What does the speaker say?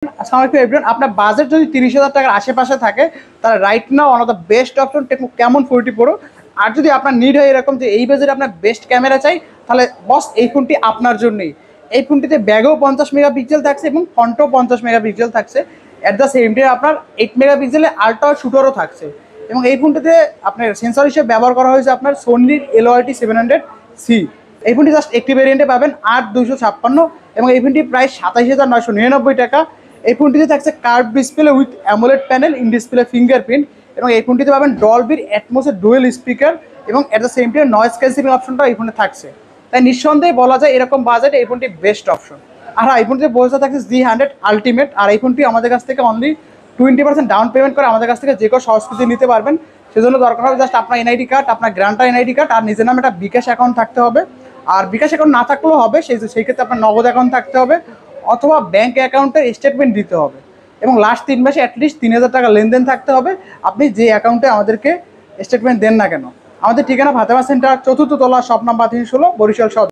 আসসালামু আলাইকুম এভরিওয়ান। আপনার বাজেট যদি 30,000 টাকার আশেপাশে থাকে তাহলে right now one of the best option Tecno Camon 40 pro. আর যদি আপনার নিড হয় এরকম যে এই বাজেটে আপনার বেস্ট ক্যামেরা চাই, তাহলে বস এই ফোনটি আপনার জন্যই। এই ফোনটিতে ব্যাগেও 50 মেগাপিক্সেল থাকছে এবং ফ্রন্টেও 50 মেগাপিক্সেল থাকছে। অ্যাট দ্য সেম টাইম আপনার 8 মেগাপিক্সেলের আল্ট্রা শুটারও থাকছে। এবং এই ফোনটিতে আপনার সেন্সর হিসেবে ব্যবহার করা হয়েছে আপনার সোনির LOIT 700C। এই ফোনটি জাস্ট একটি ভেরিয়েন্টে পাবেন 8256 এবং এই ফোনটি প্রায় 27,999 টাকা। এই ফোনটিতে থাকছে curve display with AMOLED panel, in display fingerprint এবং এই ফোনটিতে পাবেন ডলবির অ্যাটমসের ডুয়েল স্পিকার এবং at the same time noise cancelling অপশনটাও এই ফোনে থাকছে। তাই নিঃসন্দেহে বলা যায় এরকম বাজেটে এই ফোনটি বেস্ট অপশন। আর এই ফোনটিতে বসে থাকছে G100 আলটিমেট। আর এই ফোনটি আমাদের কাছ থেকে অনলি 20% ডাউন পেমেন্ট করে আমাদের কাছ থেকে যে কোনো সংস্কৃতি নিতে পারবেন। সেজন্য দরকার হবে জাস্ট আপনার এনআইডি কার্ড, আপনার গ্রান্টার এনআইডি কার্ড আর নিজের নামে একটা বিকাশ অ্যাকাউন্ট থাকতে হবে। আর বিকাশ অ্যাকাউন্ট না থাকলেও হবে, সেই ক্ষেত্রে আপনার নগদ অ্যাকাউন্ট থাকতে হবে অথবা ব্যাঙ্ক অ্যাকাউন্টের স্টেটমেন্ট দিতে হবে এবং লাস্ট 3 মাসে অ্যাটলিস্ট 3,000 টাকা লেনদেন থাকতে হবে আপনি যে অ্যাকাউন্টে আমাদেরকে স্টেটমেন্ট দেন না কেন। আমাদের ঠিকানা ফাতেমা সেন্টার, 4th তলা, শপ নাম্বার 316, বরিশাল শহর।